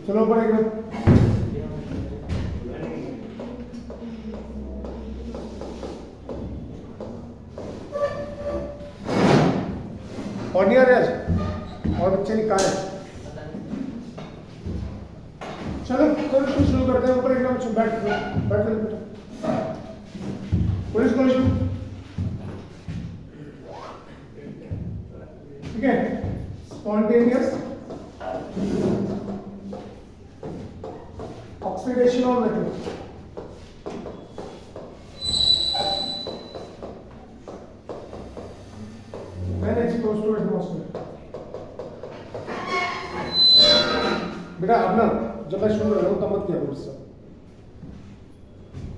चलो ऊपर एक मिनट। और नहीं आ रहे आज और बच्चे नहीं कहाँ है? चलो करो शुरू करते हैं। ऊपर एक मिनट बैठ बैठ बेटा। पुलिस कॉलेज में ठीक है। Spontaneous oxidation of metal when exposed to atmosphere. बेटा अब ना जब मैं शुरू कर रहा हूँ तब मत किया करो इससे।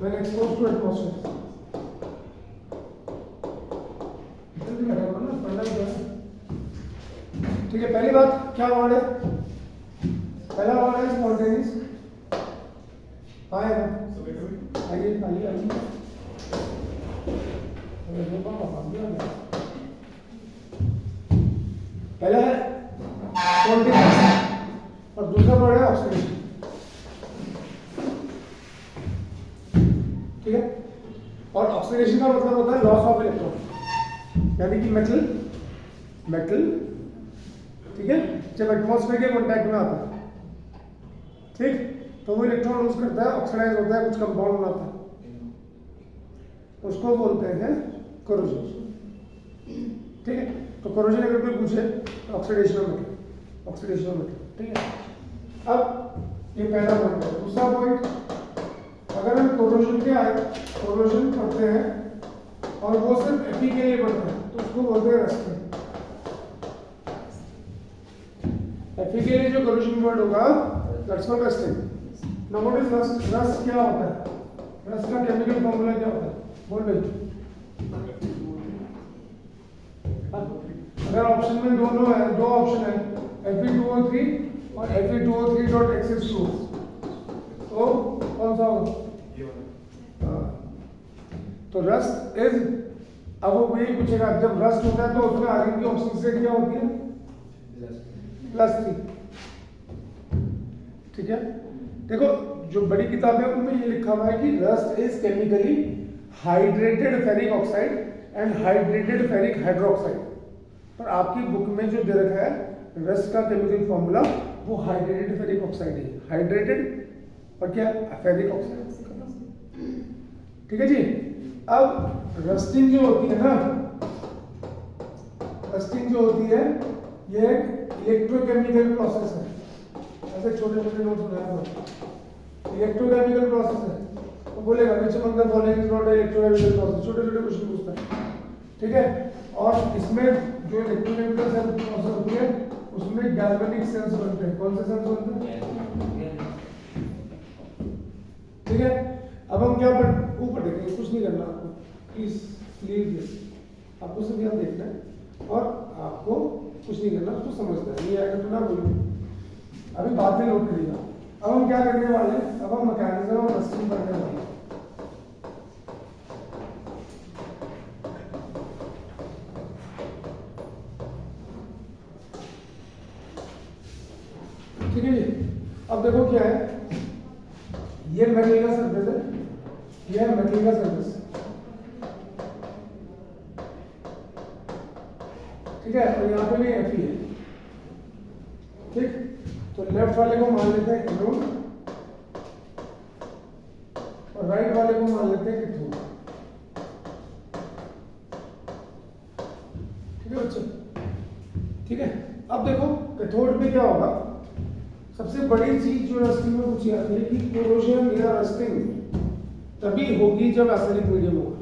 व्हेन एक्सपोज्ड टू एटमॉस्फेयर ठीक है। पहली बात क्या वर्ड है? पहला वर्ड है स्पॉन्टेनियस। आइए आइए आइए पहला है स्पॉन्टेनियस और दूसरा वर्ड है ऑक्सीडेशन। ठीक है। और ऑक्सीडेशन का मतलब होता है लॉस ऑफ इलेक्ट्रॉन, यानी कि मेटल ठीक है जब एटमॉस्फेयर के कांटेक्ट में आता है ठीक तो वो इलेक्ट्रॉन लूज करता है, ऑक्सीडाइज होता है, कुछ कंपाउंड बनाता है, उसको बोलते हैं कोरोजन। ठीक है। तो कोरोजन अगर कोई पूछे तो ऑक्सीडेशन ऑफ मेटल ठीक है। अब ये पहला पॉइंट है। दूसरा पॉइंट, अगर हम कोरोजन पढ़ते हैं और वो सिर्फ Fe के लिए पढ़ते हैं तो उसको बोलते हैं रस्टिंग। Fe के लिए जो कोरोजन वर्ड होगा that's called rusting. Now what is rust? Rust क्या होता है? रस्ट का केमिकल फॉर्मूला क्या होता है? बोल भाई। अगर ऑप्शन में दो ऑप्शन है Fe2O3 और Fe2O3.X2 तो कौन सा होगा? तो रस्ट इज, अब वो यही पूछेगा जब रस्ट होता है तो उसमें आयरन की ऑक्सीडेशन क्या होती है? +3। ठीक है। देखो जो बड़ी किताब है उनमें ये लिखा हुआ है कि rust is chemically hydrated ferric oxide and hydrated ferric hydroxide, पर आपकी बुक में जो दे रखा है रस्ट का केमिकल फॉर्मूला वो हाइड्रेटेड फेरिक ऑक्साइड है। हाइड्रेटेड और क्या? Ferric oxide. ठीक है जी। अब रस्टिंग जो होती है ना, रस्टिंग जो होती है ये एक इलेक्ट्रोकेमिकल प्रोसेस है। ऐसे छोटे छोटे नोट्स बनाया था। इलेक्ट्रोकेमिकल प्रोसेस है तो बोलेगा which among the following is not an electrochemical process, छोटे छोटे क्वेश्चन पूछता है। ठीक है। और इसमें जो इलेक्ट्रोकेमिकल सेल प्रोसेस होती है उसमें गैल्वेनिक सेल्स बनते हैं। कौन से सेल्स बनते हैं? ठीक है। अब हम क्या ऊपर देखेंगे, कुछ नहीं करना आपको, प्लीज लीव दिस। आपको सिर्फ यहाँ देखना है और आपको कुछ नहीं करना, उसको समझना है। ये आएगा तो ना बोलिए, अभी बाद में नोट करिएगा। अब हम क्या करने वाले हैं? अब हम मैकेनिज्म और रस्टिंग पढ़ने वाले हैं। ठीक है जी। अब देखो क्या है, ये मेटल का सरफेस है, ये है मेटल का सरफेस। ठीक है। और यहाँ पे भी Fe है। ठीक। तो लेफ्ट वाले को मान लेते हैं एनोड और राइट वाले को मान लेते हैं कैथोड। ठीक है बच्चों? ठीक है। अब देखो कैथोड में क्या होगा, सबसे बड़ी चीज जो रस्टिंग में पूछी जाती है कि कोरोजन या रस्टिंग तभी होगी जब एसिडिक मीडियम होगा।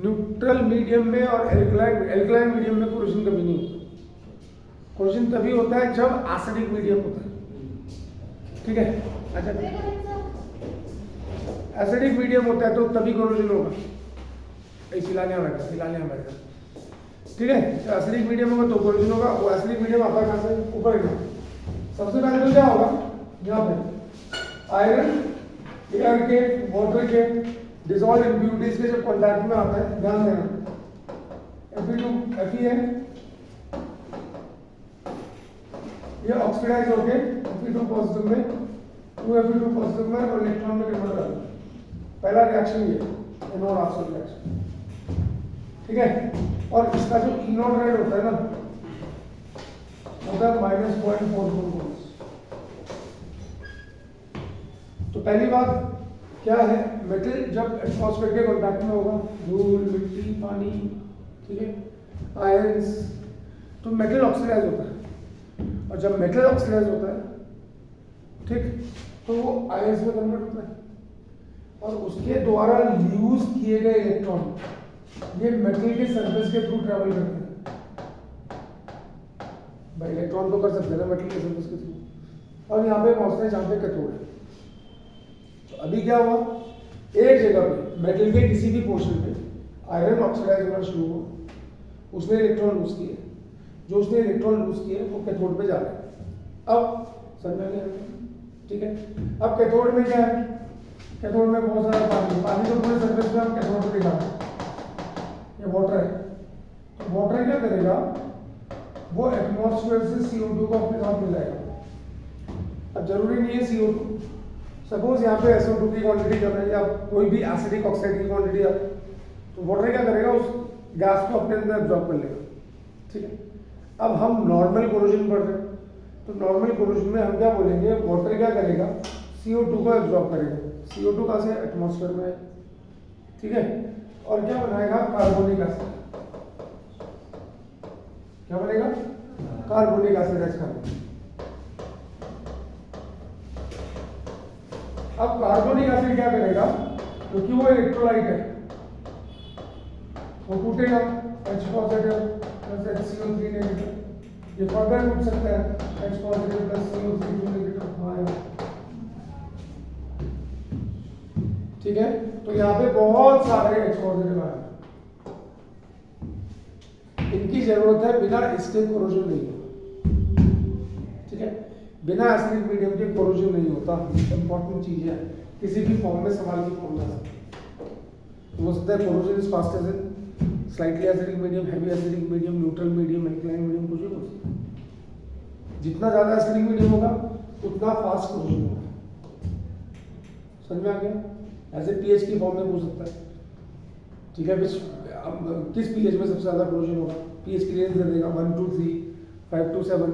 न्यूट्रल मीडियम में और एल्कलाइन मीडियम में कोरोजन कभी नहीं होता। कोरोजन तभी होता है जब एसिडिक मीडियम होता है। ठीक है। अच्छा, एसिडिक मीडियम होता है तो तभी कोरोजन होगा। सिलानिया बैठा। ठीक है। तो एसिडिक मीडियम होगा तो कोरोजन होगा। वो एसिडिक मीडियम आता है कहाँ से? ऊपर की तरफ। सबसे पहले तो क्या होगा, यहाँ पे आयरन एयर के वाटर के डिसॉल्व इम्प्यूरिटीज के जब कॉन्टैक्ट में आता है, ध्यान देना Fe2 Fe है ये ऑक्सीडाइज होके Fe2 पॉजिटिव में 2Fe2 पॉजिटिव में और इलेक्ट्रॉन में कन्वर्ट कर देगा। पहला रिएक्शन ये एनोड ऑक्साइड रिएक्शन, ठीक है। और इसका जो इनोड रेट होता है ना, होता है -0.44 मोल्स। तो पहली बात क्या है, मेटल जब एटमॉस्फेयर के कांटेक्ट में होगा, धूल, मिट्टी, पानी, ठीक है, आयंस, तो मेटल ऑक्सीडाइज होता है। और जब मेटल ऑक्सीडाइज होता है, ठीक, तो वो आयंस में कन्वर्ट होता है और उसके द्वारा यूज किए गए इलेक्ट्रॉन ये मेटल के सरफेस के थ्रू ट्रैवल करते हैं। भाई इलेक्ट्रॉन तो कर सकते हैं ना मेटल के सरफेस के थ्रू, और यहाँ पे पहुंचते हैं जहाँ पे कैथोड है। तो अभी क्या हुआ, एक जगह पे मेटल के किसी भी पोर्शन पे आयरन ऑक्सीडाइज होना शुरू हुआ, उसने इलेक्ट्रॉन लूज किए, जो उसने इलेक्ट्रॉन लूज किए वो कैथोड पे जा रहे हैं। अब समझ में आया, ठीक है। अब कैथोड में क्या है, कैथोड में बहुत सारा पानी, पानी तो पूरे सरफेस पे हम कैथोड पे दिखा रहे हैं, ये वाटर है। तो वाटर क्या करेगा, वो एटमॉस्फेयर से CO2 को अपने साथ मिलाएगा। अब जरूरी नहीं है CO2, सपोज यहाँ पे SO2 की क्वांटिटी कर रहे हैं या कोई भी एसिडिक ऑक्साइड की क्वांटिटी है, तो वाटर क्या करेगा, उस गैस को अपने अंदर एब्जॉर्ब कर लेगा, ठीक है। अब हम नॉर्मल कोरोजन पढ़ रहे हैं, तो नॉर्मल कोरोजन में हम क्या बोलेंगे, वाटर क्या करेगा, CO2 को एब्जॉर्ब करेगा। CO2 कहाँ से, एटमॉस्फेयर में, ठीक है। और क्या बनाएगा, कार्बोनिक एसिड। क्या बनेगा, कार्बोनिक एसिड एच कार्बन। अब कार्बोनिक एसिड क्या करेगा, क्योंकि वो इलेक्ट्रोलाइट है, वो टूटेगा, H positive plus HCO3 negative, ये फर्दर टूट सकता है, H positive plus CO3 negative आएगा, ठीक है। तो यहाँ पे बहुत सारे H पॉजिटिव आए, इनकी जरूरत है, बिना इसके कोरोजन नहीं होगा, ठीक है। बिना एसिडिक मीडियम के कोरोजन नहीं होता, इंपॉर्टेंट चीज है, किसी भी फॉर्म में सवाल की फॉर्म ला सकते हो सकता है corrosion is faster than slightly acidic medium, heavy acidic medium, neutral medium, alkaline medium, कुछ भी हो सकता है। जितना ज्यादा एसिडिक मीडियम होगा उतना फास्ट कोरोजन होगा, समझ में आ गया। ऐसे पीएच की फॉर्म में पूछ सकता है, ठीक है, किस पीएच में सबसे ज्यादा कोरोजन होगा, पीएच की रेंज दे देगा 1 to 3, 5 to 7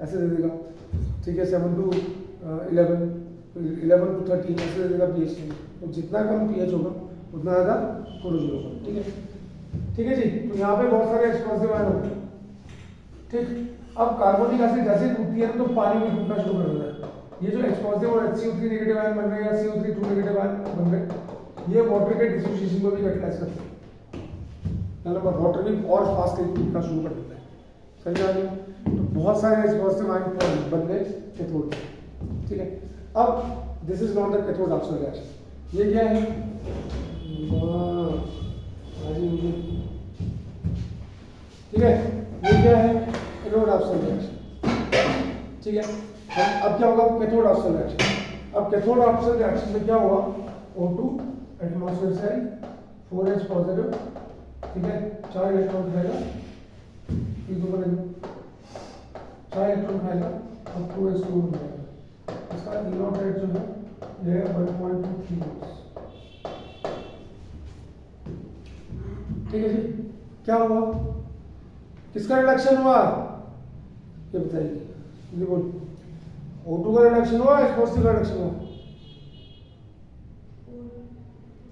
ऐसे दे देगा, ठीक है, 7 to 11, 11 to 13 ऐसे दे देगा पीएच में। तो जितना कम पीएच होगा उतना ज़्यादा कोरोजन होगा, ठीक है, ठीक है जी। तो यहाँ पे बहुत सारे एक्सप्लोसिव आयन होते हैं, ठीक। अब कार्बोनिक एसिड जैसे टूटती है तो पानी भी टूटना शुरू कर देता है। ये जो एक्सप्लोसिव और HCO3 नेगेटिव आयन बन रहे हैं या CO3 2 नेगेटिव आयन बन रहे हैं, ये वाटर के डिसोसिएशन को भी कैटलाइज करते हैं, मतलब वाटर भी और फास्ट टूटना शुरू कर देता है, समझ आ गया। तो बहुत सारे एक्सप्लोसिव आयन बन गए कैथोड, ठीक है। अब this is not the cathode oxide reaction, ये क्या है, ठीक है, ये क्या है, एनोड ऑक्साइड रिएक्शन, ठीक है। अब क्या होगा, कैथोड ऑक्साइड रिएक्शन। अब कैथोड ऑक्साइड रिएक्शन में क्या हुआ, O2 एटमॉस्फेयर से 4H पॉजिटिव, ठीक है, 4 इलेक्ट्रॉन खाएगा, P2 बनेगा, 4 इलेक्ट्रॉन खाएगा और 2S2 बन जाएगा। इसका इनोड रेट जो है ये 1.23 मोल्स, ठीक है जी। क्या हुआ, किसका रिडक्शन हुआ, ये बताइए, ये बोल, O2 का रिडक्शन हुआ, H+ का रिडक्शन हुआ,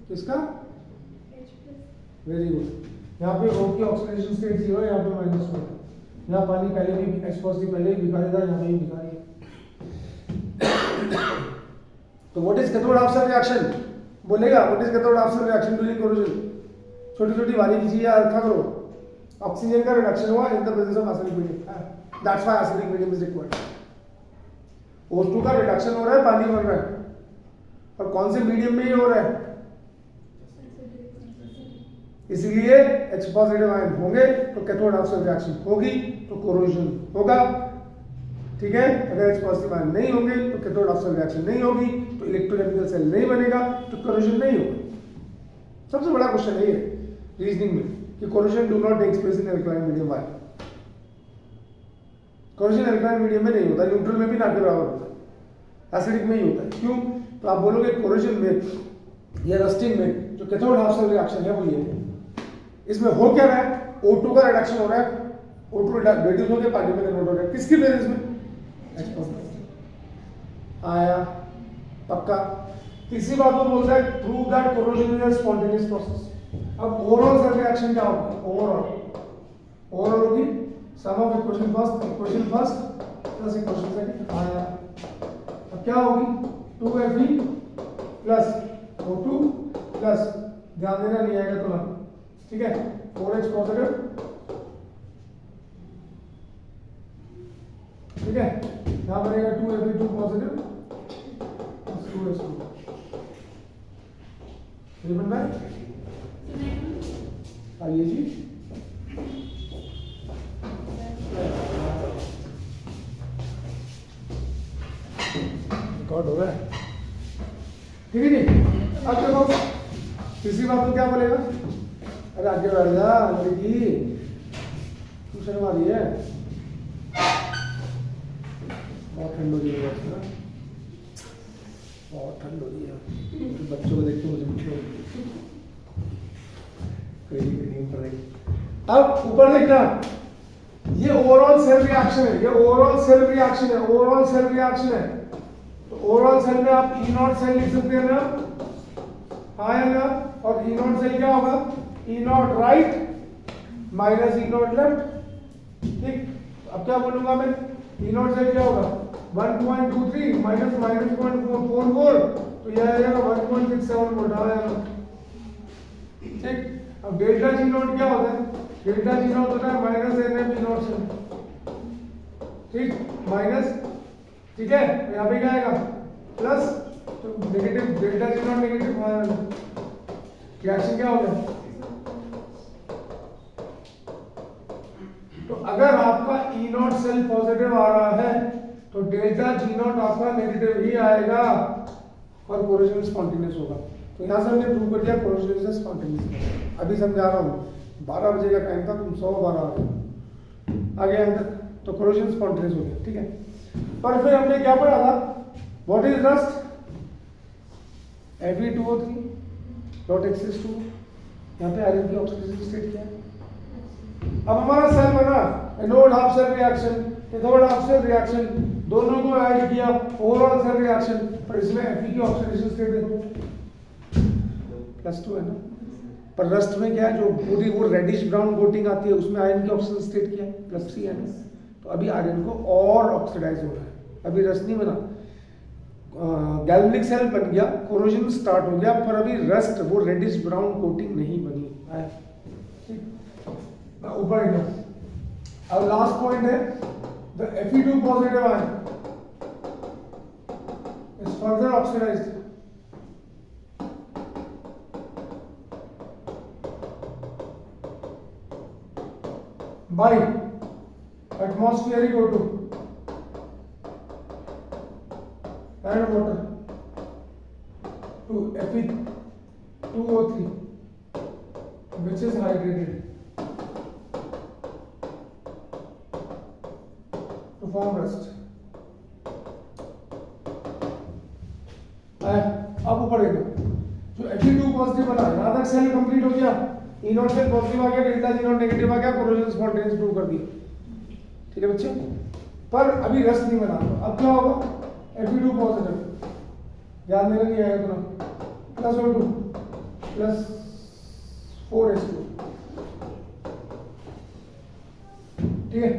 किसका, वेरी गुड। यहाँ पे O की ऑक्सीडेशन स्टेट 0 है, यहाँ पे -1 है, यहाँ पानी पहले भी H+ पहले ही भिखारी था, यहाँ पे भी भिखारी है। तो what is cathode oxide reaction, बोलेगा what is cathode oxide reaction during corrosion, छोटी छोटी बारीकी चीजें याद रखा करो। ऑक्सीजन का रिडक्शन हुआ in the presence of acidic medium, that's why acidic medium is required. O2 का रिडक्शन हो रहा है, पानी बन रहा है, और कौन से मीडियम में ये हो रहा है, इसीलिए H पॉजिटिव आयन होंगे तो कैथोड ऑक्साइड रिएक्शन होगी, तो कोरोजन होगा, ठीक है। अगर H पॉजिटिव आयन नहीं होंगे तो कैथोड ऑक्साइड रिएक्शन नहीं होगी, तो इलेक्ट्रोकेमिकल सेल नहीं बनेगा, तो कोरोजन नहीं होगा। सबसे बड़ा क्वेश्चन है ये रीजनिंग में कि corrosion do not takes place in alkaline medium, why, corrosion alkaline medium में नहीं होता, न्यूट्रल में भी ना के बराबर होता है, एसिडिक में ही होता है। क्यों? तो आप बोलोगे कोरोजन में या रस्टिंग में जो कैथोड हाफ सेल रिएक्शन है वो ये है, इसमें हो क्या रहा है, O2 का रिडक्शन हो रहा है, O2 रिड्यूस होकर पानी में कन्वर्ट हो रहा है, किसकी प्रेजेंस में? आया पक्का। तीसरी बात वो बोलता है prove that corrosion is a spontaneous process. अब ओवरऑल सेल रिएक्शन क्या होगा? ओवरऑल होगी sum of equation first plus equation second. आया अब क्या होगी? 2Fe प्लस O2 प्लस, ध्यान देना नहीं आएगा तो ना, ठीक है, 4H पॉजिटिव, ठीक है, यहां बनेगा 2Fe2 पॉजिटिव 2H2। ये बन रहा है, आइए जी, रिकॉर्ड हो रहा है, ठीक है जी। अब देखो तीसरी बात को क्या बोलेगा? अरे आगे बढ़ जा लड़की, तू शर्म आ रही है, बहुत ठंड हो रही है ना, बहुत ठंड हो रही है, बच्चों को देख के मुझे नींद पड़ रही। अब ऊपर देखना, ये ओवरऑल सेल रिएक्शन है, ये ओवरऑल सेल रिएक्शन है, ओवरऑल सेल रिएक्शन है। तो ओवरऑल सेल में आप ई नॉट सेल लिख सकते हैं ना, हाँ या ना, और ई नॉट सेल क्या होगा? E naught right minus E naught left, ठीक। अब क्या बोलूंगा मैं? ई नॉट सेल क्या होगा? 1.23 माइनस -0.44, तो यह आ जाएगा 1.67 वोल्ट आ जाएगा, ठीक। अब डेल्टा जी नॉट क्या होता है? डेल्टा जी नॉट होता है minus NF E naught cell, ठीक, माइनस, ठीक है, यहाँ पे क्या आएगा? प्लस, तो negative delta G naught negative, reaction क्या हो गया? तो अगर आपका ई नॉट सेल पॉजिटिव आ रहा है तो डेल्टा जी नॉट आपका नेगेटिव ही आएगा और कोरोजन स्पॉन्टेनियस होगा। तो यहाँ से हमने प्रूव कर दिया कोरोजन इज स्पॉन्टेनियस। अभी समझा रहा हूँ, 12 बजे का टाइम था, तुम 112 आ गए, आ गया अंदर, तो कोरोजन स्पॉन्टेनियस हो गया, ठीक है। पर फिर हमने क्या पढ़ा था? What is rust? Fe2O3 dot X2, यहाँ पे आयरन की ऑक्सीडेशन स्टेट क्या है? अब हमारा सेल बना anode half cell reaction, cathode half cell reaction, दोनों को ऐड किया, ओवरऑल सेल रिएक्शन, पर इसमें Fe की ऑक्सीडेशन स्टेट देखो +2 है ना, पर रस्ट में क्या है? जो पूरी वो रेडिश ब्राउन कोटिंग आती है उसमें आयरन की ऑक्सीडेशन स्टेट क्या है? +3 है ना। तो अभी आयरन को और ऑक्सीडाइज हो रहा है, अभी रस्ट नहीं बना, गैल्वेनिक सेल बन गया, कोरोजन स्टार्ट हो गया, पर अभी रस्ट वो रेडिश ब्राउन कोटिंग नहीं बनी है, ठीक। ऊपर एकदम। अब लास्ट पॉइंट है the Fe2 positive ion is further oxidised by atmospheric O2 and water to Fe2O3 which is hydrated to form rust। अब ऊपर देखो, जो Fe2 पॉजिटिव बना, यहां तक सेल कंप्लीट हो गया, ई नॉट सेल पॉजिटिव आ गया, डेल्टा जी नॉट नेगेटिव आ गया, कोरोजन स्पॉन्टेनियस प्रूव कर दिया, ठीक है बच्चे। पर अभी रस्ट नहीं बना, अब क्या होगा? Fe2 पॉजिटिव, ध्यान देना नहीं आएगा तो प्लस O2 प्लस 4H2, ठीक है,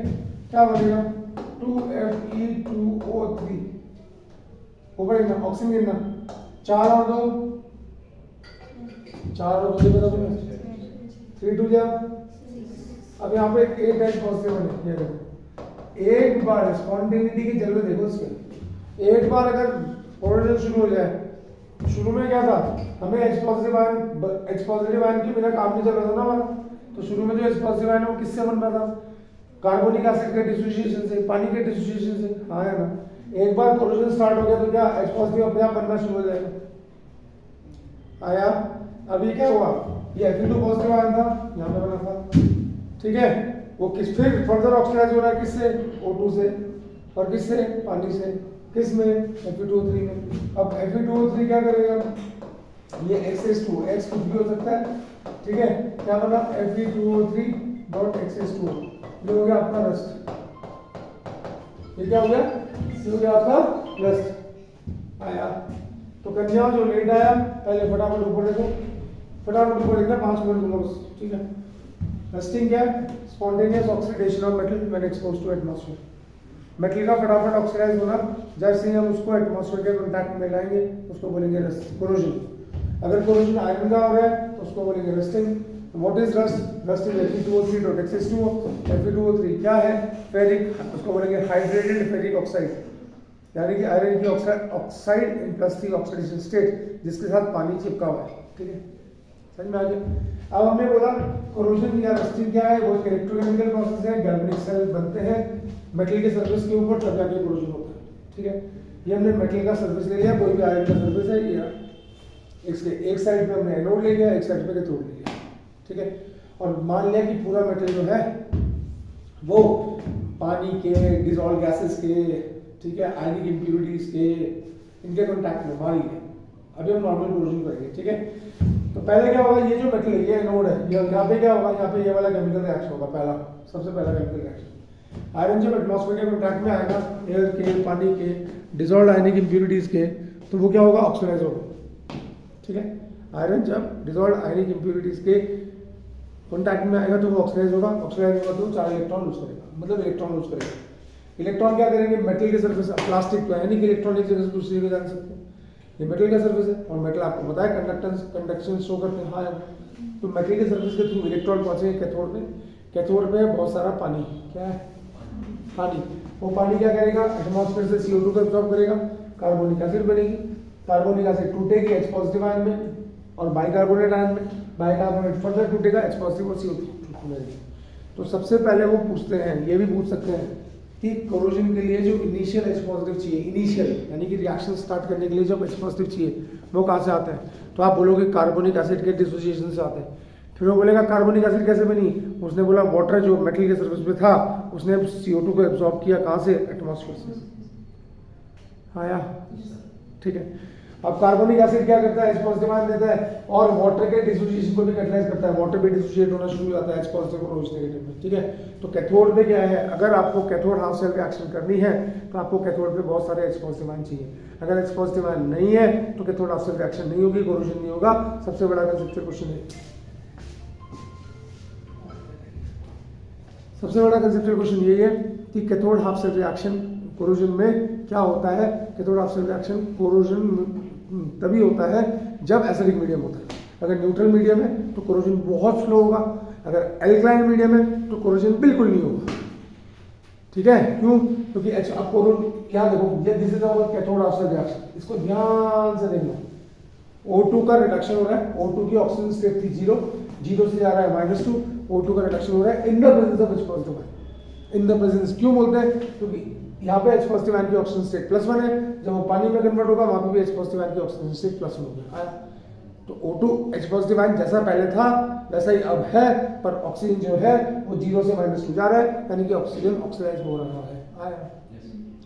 क्या बनेगा? 2Fe2O3, ऊपर गिनना, ऑक्सीजन गिनना, 4 और 2 बता तुम्हें 3 2 जा। अब यहाँ पे 8 H पॉजिटिव बने, ये देखो, एक बार स्पॉन्टेनिटी की जरूरत देखो इसमें, एक बार अगर कोरोजन शुरू हो जाए, शुरू में क्या था, हमें H पॉजिटिव आयन की बिना काम नहीं चल रहा था ना हमारा, तो शुरू में जो H पॉजिटिव आयन है वो किससे बन रहा था? कार्बोनिक एसिड के डिसोसिएशन से, पानी के डिसोसिएशन से, हाँ है ना। एक बार कोरोजन स्टार्ट हो गया तो क्या H पॉजिटिव अपने आप बनना शुरू हो जाएगा, आया। अभी क्या हुआ? ये Fe2 पॉजिटिव आयन था, यहाँ पे बना था, ठीक है, वो किस फिर फर्दर ऑक्सीडाइज हो रहा है किससे, O2 से, और किससे, पानी से, किस में, Fe2O3 में। अब Fe2O3 क्या करेगा, ये X2, X कुछ भी हो सकता है, ठीक है, क्या बना Fe2O3 डॉट X2, ये हो गया आपका रस्ट, ये क्या हो गया, ये हो गया आपका रस्ट आया। तो कन्या जो लेट आया पहले फटाफट ऊपर देखो, फटाफट ऊपर देखना 5 मिनट दूंगा बस, ठीक है। रस्टिंग क्या है, spontaneous oxidation of metal when exposed to atmosphere. Metal का फटाफट ऑक्सीडाइज होना, जैसे ही हम उसको एटमॉस्फेयर के कांटेक्ट में लाएंगे उसको बोलेंगे कोरोजन। अगर कोरोजन आयरन का हो रहा है तो उसको बोलेंगे rusting. What is rust, rust is Fe2O3 dot X2O। Fe2O3 क्या है, फेरिक, उसको बोलेंगे हाइड्रेटेड फेरिक ऑक्साइड, यानी कि आयरन की ऑक्साइड इन +3 ऑक्सीडेशन स्टेट जिसके साथ पानी चिपका हुआ है, ठीक है, समझ में आ गया। अब हमने बोला कोरोजन या रस्टिंग क्या है, वो एक इलेक्ट्रोकेमिकल प्रोसेस है, गैल्वेनिक सेल बनते हैं मेटल के सरफेस के ऊपर तब जाके कोरोजन होता है, ठीक है। ये हमने मेटल का सरफेस ले लिया, कोई भी आयरन का सरफेस है, ये इसके एक साइड पे हमने एनोड ले लिया, एक साइड पे कैथोड ले लिया, ठीक है। और मान लिया कि पूरा मेटल जो है वो पानी के, डिसॉल्व गैसेस के, ठीक है, आयनिक इंप्यूरिटीज के, इनके कॉन्टैक्ट में, मान लिया। अभी हम नॉर्मल कोरोजन करेंगे, ठीक है। तो पहले क्या होगा, ये जो मेटल है ये एनोड है, यहाँ पे क्या होगा, यहाँ पे ये वाला केमिकल रिएक्शन होगा, पहला सबसे पहला केमिकल रिएक्शन। आयरन जब एटमॉस्फेयर के कॉन्टैक्ट में आएगा एयर के, पानी के, डिसॉल्व आयनिक इंप्यूरिटीज के, तो वो क्या होगा, ऑक्सीडाइज होगा, ठीक है। आयरन जब डिसॉल्व आयनिक इंप्यूरिटीज के कॉन्टैक्ट में आएगा तो वो ऑक्सीडाइज होगा, ऑक्सीडाइज होगा तो 4 इलेक्ट्रॉन लूज करेगा, मतलब इलेक्ट्रॉन लूज करेगा। इलेक्ट्रॉन क्या करेंगे, मेटल के सरफेस, प्लास्टिक तो है नहीं कि इलेक्ट्रॉन एक जगह से दूसरी जगह जा सकते हैं, ये मेटल का सरफेस है, और मेटल आपको पता है कंडक्शन शो करते हैं, हाँ। तो मेटल के सरफेस के थ्रू इलेक्ट्रॉन पहुंचेंगे कैथोड पे, कैथोड पे बहुत सारा पानी, क्या है, पानी। वो पानी क्या करेगा, एटमॉस्फेयर से CO2 को एब्जॉर्ब करेगा, कार्बोनिक एसिड बनेगी, कार्बोनिक एसिड टूटेगी H पॉजिटिव आयन में और बाइकार्बोनेट आयन में, बाइकार्बोनेट फर्दर टूटेगा H पॉजिटिव और CO2 बनेगी। तो सबसे पहले वो पूछते हैं, ये भी पूछ सकते हैं कि कोरोजन के लिए जो इनिशियल H पॉजिटिव चाहिए, इनिशियल यानी कि रिएक्शन स्टार्ट करने के लिए जब H पॉजिटिव चाहिए वो कहाँ से आता है, तो आप बोलोगे कार्बोनिक एसिड के डिसोसिएशन से आते हैं। फिर वो बोलेगा कार्बोनिक एसिड कैसे बनी, उसने बोला वाटर जो मेटल के सरफेस पे था उसने CO2 को एब्जॉर्ब किया, कहाँ से, एटमॉस्फेयर से, आया, ठीक है। अब कार्बोनिक एसिड क्या करता है, H पॉजिटिव आयन देता है और वाटर के डिसोसिएशन को भी कैटलाइज करता है, वाटर भी डिसोसिएट होना शुरू हो जाता है H पॉजिटिव और OH नेगेटिव में, ठीक है। तो कैथोड पे क्या है, अगर आपको कैथोड हाफ सेल रिएक्शन करनी है तो आपको कैथोड पे बहुत सारे H पॉजिटिव आयन चाहिए। अगर H पॉजिटिव आयन नहीं है तो कैथोड हाफ सेल रिएक्शन नहीं होगी, कोरोजन नहीं होगा। सबसे बड़ा कंसेप्चुअल क्वेश्चन है, सबसे बड़ा कंसेप्चुअल क्वेश्चन यही है कि cathode half cell reaction corrosion में क्या होता है। Cathode half cell reaction corrosion तभी होता है जब एसिडिक मीडियम होता है। अगर न्यूट्रल मीडियम है तो कोरोजन बहुत स्लो होगा, अगर एल्कलाइन मीडियम है तो कोरोजन बिल्कुल नहीं होगा, ठीक है। क्यों, क्योंकि आपको क्या देखो, ये this is our cathode half cell reaction, इसको ध्यान से देखना। O2 का रिडक्शन हो रहा है, O2 की ऑक्सीजन स्टेट थी 0, 0 से जा रहा है -2, O2 का रिडक्शन हो रहा है in the presence of H positive ion. In the presence क्यों बोलते हैं, क्योंकि यहाँ पे H पॉजिटिव आयन की ऑक्सीजन स्टेट +1 है, जब वो पानी में कन्वर्ट होगा वहां पे भी H पॉजिटिव आयन की ऑक्सीजन स्टेट +1 होगा। तो O2 H पॉजिटिव आयन जैसा पहले था वैसा ही अब है, पर ऑक्सीजन जो है वो 0 से -2 जा रहा है, यानी कि ऑक्सीजन ऑक्सीडाइज हो रहा है। आया,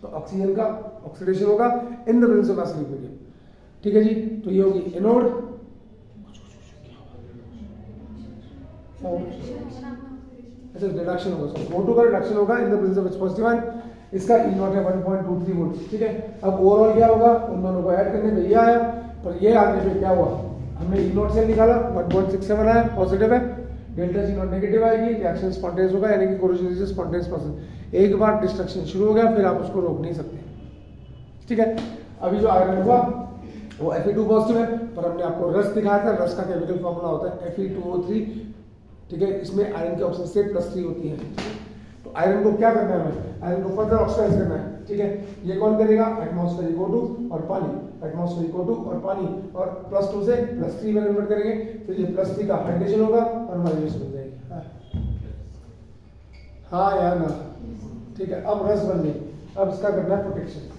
तो ऑक्सीजन का ऑक्सीडेशन होगा in the presence of acidic medium, ठीक है जी। तो ये होगी एनोड, अच्छा रिडक्शन होगा, O2 का रिडक्शन होगा in the presence of H positive ion, इसका E0 है 1.23 वोल्ट, ठीक है। अब ओवरऑल क्या होगा, उन दोनों को ऐड करने पे ये आया, पर ये आने पे क्या हुआ, हमने E0 से निकाला 1.67 आया, पॉजिटिव है, डेल्टा G0 नेगेटिव आएगी, रिएक्शन स्पॉन्टेनियस होगा, यानी कि कोरोजन इज स्पॉन्टेनियस प्रोसेस। एक बार डिस्ट्रक्शन शुरू हो गया फिर आप उसको रोक नहीं सकते, ठीक है। अभी जो आयरन हुआ वो Fe2 पॉजिटिव है, पर हमने आपको रस दिखाया था, रस का केमिकल फॉर्मूला होता है Fe2O3, ठीक है। इसमें आयरन की ऑक्सीजन स्टेट +3 होती है। तो आयरन को क्या करना है, हमें आयरन को फर्दर ऑक्सीडाइज करना है, ठीक है। ये कौन करेगा, एटमॉस्फेरिक O2 और पानी, एटमॉस्फेरिक O2 और पानी, और +2 से +3 में कन्वर्ट करेंगे, फिर ये +3 का हाइड्रेशन होगा और हमारी रस बन जाएगी। हाँ या ना, ठीक है। अब रस बन गई, अब इसका करना है प्रोटेक्शन।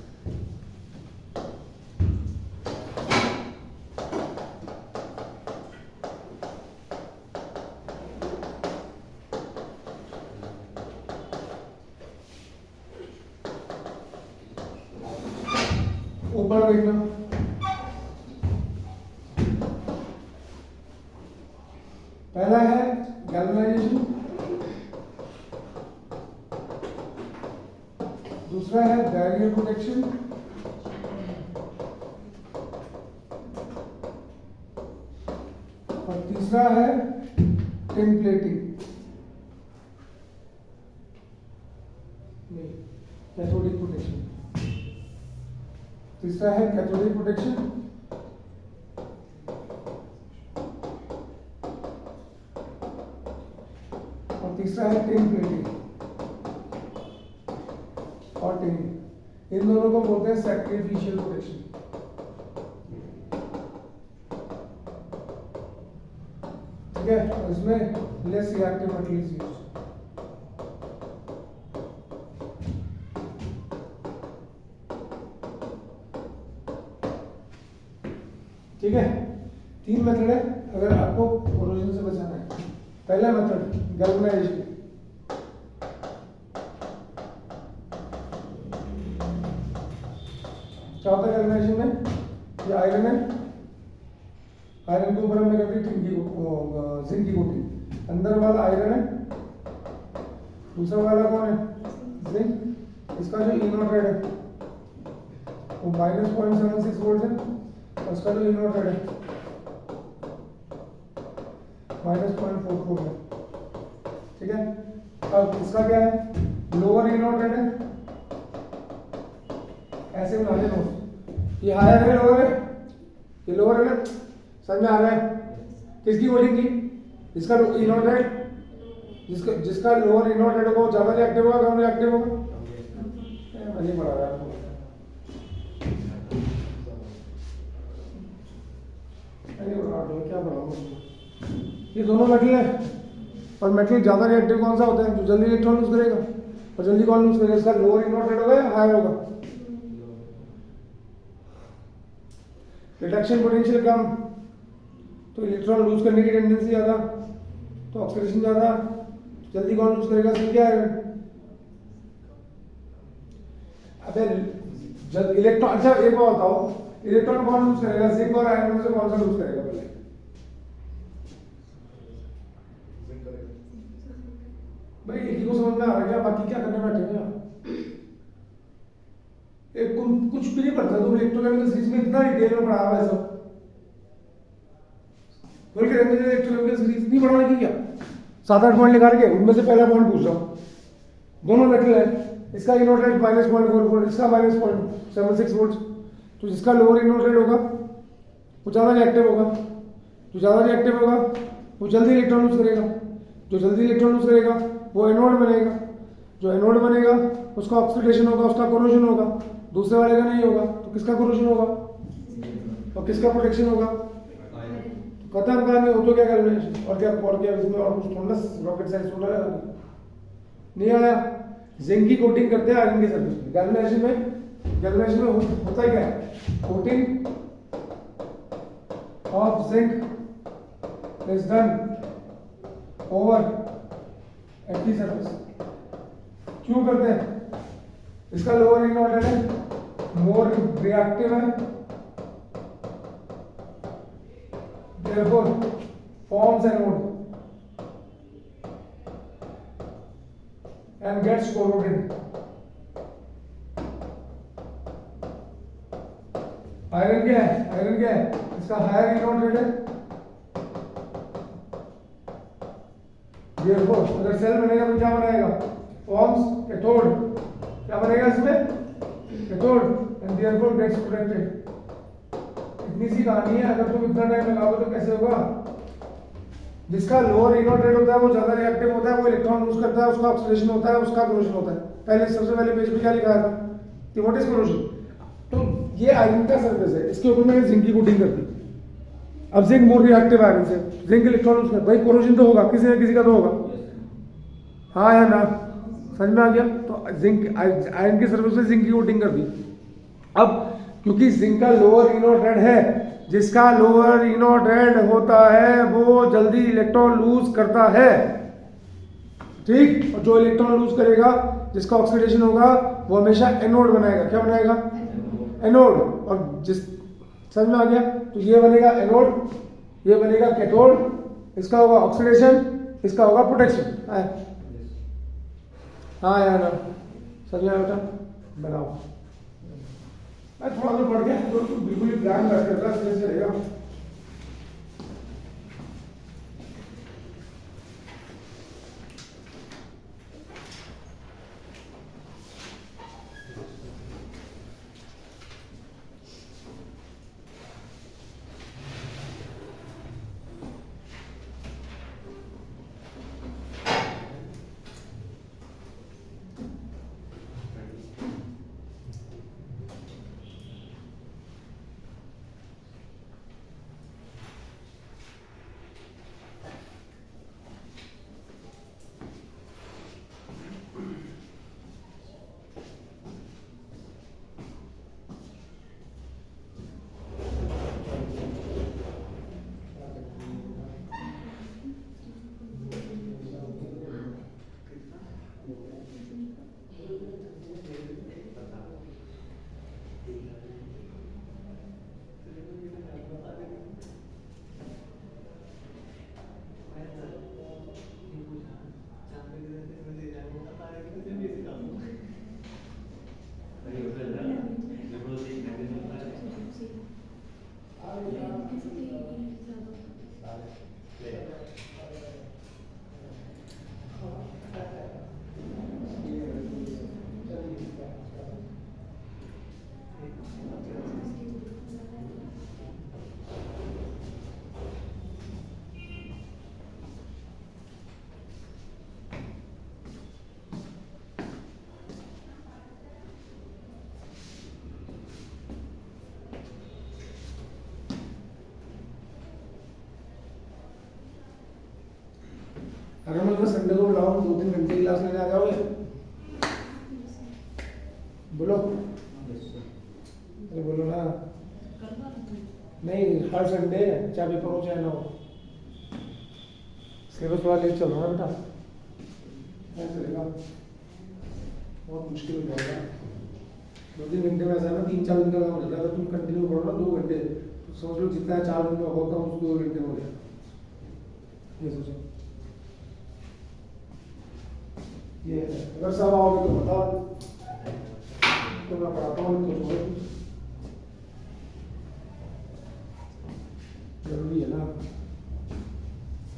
ऊपर देखना, पहला है गैल्वेनाइजेशन, दूसरा है बैरियर प्रोटेक्शन, और तीसरा है टिन प्लेटिंग, कैथोडिक प्रोटेक्शन। तीसरा है कैथोडिक प्रोटेक्शन, और तीसरा है टिन प्लेटिंग और टिन। इन दोनों को बोलते हैं सैक्रिफिशियल प्रोटेक्शन। ठीक है, और इसमें लेस रिएक्टिव मटेरियल्स यूज। ठीक है, 3 मेथड है अगर आपको कोरोजन से बचाना है। पहला मेथड गैल्वेनाइजेशन, क्या होता है गैल्वेनाइजेशन में? ये आयरन है, आयरन के ऊपर हमने कर दी जिंक की कोटिंग। अंदर वाला आयरन है, दूसरा वाला कौन है? जिंक। इसका जो इनोड रेड है वो -0.76 वोल्ट है, और इसका जो इनोड रेड है -0.44 है। ठीक है, अब इसका क्या है? लोअर इनोड रेड है, ऐसे बना दे नोट। ये हायर है, लोअर है, ये लोअर है ना, समझ में आ रहा है? किसकी कोटिंग की? इसका इनोड रेड, जिसका लोअर इनोड रेड होगा ज्यादा रिएक्टिव होगा, कम रिएक्टिव होगा? नहीं पढ़ा रहा है, क्या पढ़ाऊंगा? ये दोनों मेटल है, और मेटल ज्यादा रिएक्टिव कौन सा होता है? जो जल्दी इलेक्ट्रॉन लूज करेगा। और जल्दी कौन लूज करेगा? इसका लोअर इनोड रेड होगा या हायर होगा? रिडक्शन पोटेंशियल कम तो इलेक्ट्रॉन लूज करने की टेंडेंसी ज्यादा, तो ऑक्सीडेशन ज्यादा, जल्दी कौन लूज करेगा? सिंक या आयरन? अबे जब इलेक्ट्रॉन, अच्छा एक बात बताओ, इलेक्ट्रॉन कौन लूज करेगा? जिंक और आयरन में से कौन सा लूज करेगा पहले? भाई एक ही को समझ में आ रहा है क्या? बाकी क्या करने बैठे हैं? एक कुछ भी नहीं पढ़ता तुम इलेक्ट्रोकेमिकल सीरीज में, इतना डिटेल में पढ़ा हुआ है सब। बोल के मुझे इलेक्ट्रोकेमिकल सीरीज नहीं पढ़ाने की क्या? 7-8 पॉइंट निकाल के उनमें से पहला पॉइंट पूछ रहा हूँ। दोनों मेटल है, इसका इनोड रेड -0.4 वोल्ट, इसका -0.76 वोल्ट। तो जिसका लोअर इनोड रेड होगा वो ज्यादा रिएक्टिव होगा, जो ज्यादा रिएक्टिव होगा वो जल्दी इलेक्ट्रॉन लूज करेगा, जो जल्दी इलेक्ट्रॉन लूज करेगा वो एनोड बनेगा, जो एनोड बनेगा उसका ऑक्सीडेशन होगा, उसका कोरोजन होगा, दूसरे वाले का नहीं होगा। तो किसका कोरोजन होगा और किसका प्रोटेक्शन होगा? खत्म कहानी। हो तो क्या गैल्वेनाइजेशन, और क्या इसमें और कुछ थोड़ा रॉकेट साइंस थोड़ा लगा नहीं आया। जिंक की कोटिंग करते हैं आयरन की सरफेस में। गैल्वेनाइजेशन में होता क्या है? Coating of zinc is done over F surface. क्यों करते हैं? इसका लोअर इनोड रेड है, मोर रिएक्टिव है, therefore forms anode and gets corroded. Iron क्या है? आयरन क्या है? इसका हायर इनोड रेड है, therefore अगर सेल बनेगा तो क्या बनाएगा? Forms cathode. क्या बनेगा इसमें? Cathode, and therefore gets protected। इतनी सी कहानी है। अगर तुम इतना टाइम लगाओगे तो कैसे होगा? जिसका लोअर इनोड रेड होता है वो ज्यादा रिएक्टिव होता है, वो इलेक्ट्रॉन लूज करता है, उसका ऑक्सीडेशन होता है, उसका कोरोजन होता है। पहले सबसे पहले पेज पे क्या लिखा था कि व्हाट इज कोरोजन? तो ये आयरन का सरफेस है, इसके ऊपर मैंने जिंक की कोटिंग कर दी। अब जिंक मोर रिएक्टिव आयरन से, जिंक इलेक्ट्रॉन लूज करता है, भाई कोरोजन तो होगा, किसी न किसी का तो होगा, हाँ या ना? समझ में आ गया? तो जिंक आयरन की सरफेस पे जिंक की कोटिंग कर दी। अब क्योंकि जिंक का लोअर इनोड रेड है, जिसका लोअर इनोड रेड होता है वो जल्दी इलेक्ट्रॉन लूज करता है, ठीक? और जो इलेक्ट्रॉन लूज करेगा, जिसका ऑक्सीडेशन होगा, वो हमेशा एनोड बनाएगा। क्या बनाएगा? एनोड, और जिस समझ में आ गया, तो ये बनेगा एनोड, ये बनेगा कैथोड, इसका होगा ऑक्सीडेशन, इसका होगा प्रोटेक्शन। हाँ यार समझ में आया बेटा, बनाओ। मैं थोड़ा सा पढ़ गया तो बिल्कुल ही ब्लैंक बैठ करता है, से रहेगा। अगर मैं संडे को बुलाऊं 2-3 घंटे क्लास लेने आ जाओगे? बोलो, अरे बोलो ना। नहीं, हर संडे, चाहे पेपर हो चाहे ना हो। सिलेबस थोड़ा लेट चल रहा है बेटा, ऐसे चलेगा, बहुत मुश्किल हो जाएगा। 2-3 घंटे में ऐसा है ना, 3-4 दिन का काम हो जाता है। अगर तुम कंटिन्यू पढ़ो ना 2 घंटे, तो समझ लो जितना 4 दिन में होता है उसको 2 घंटे में हो जाए। ये सोचो, ये अगर सब आओगे तो बताओ, तो मैं पढ़ाता हूँ तो छोड़ो, जरूरी है ना।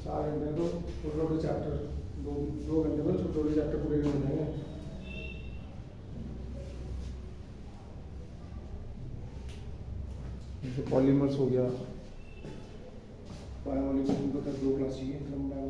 4 घंटे तो छोटे छोटे चैप्टर, 2 घंटे में छोटे छोटे चैप्टर पूरे हो जाएंगे। जैसे पॉलीमर्स हो गया, बायोमॉलिक्यूल को तक 2 क्लास चाहिए लंबा।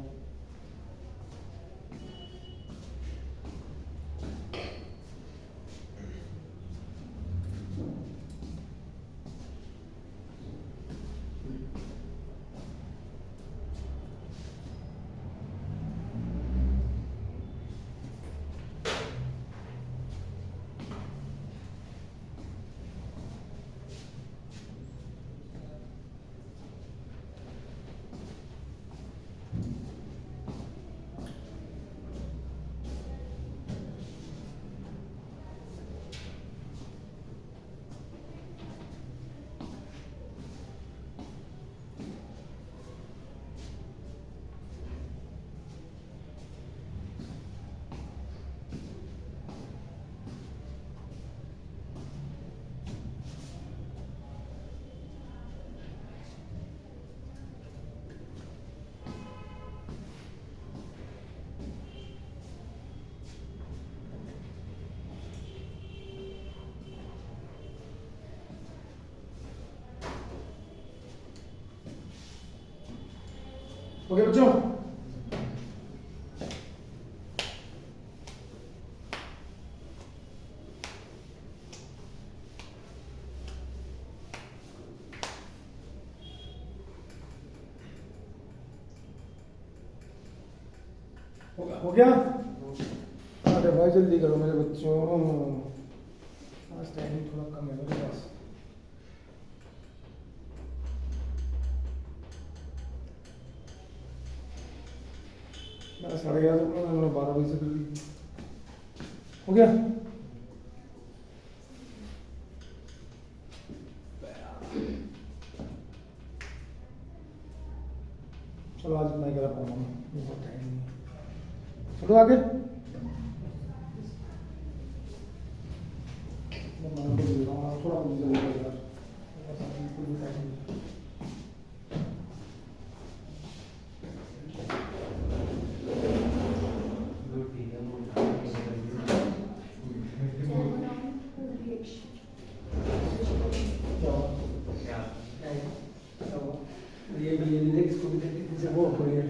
ओके बच्चों, हो गया? अरे भाई जल्दी करो मेरे बच्चों, आज टाइम थोड़ा कम है मेरे पास। मैं 11:30 को, मैंने 12 बजे से कर ली। हो गया? चलो आज मैं करा पाऊंगा, बहुत टाइम नहीं है। चलो आगे। मैं मना कर दे रहा हूँ, थोड़ा मुझे जल्दी कर यार, बस अभी बिल्कुल भी टाइम नहीं है। क्या हुआ? ये भी, ये नहीं देख, इसको भी देख, इसे वो हो रही है।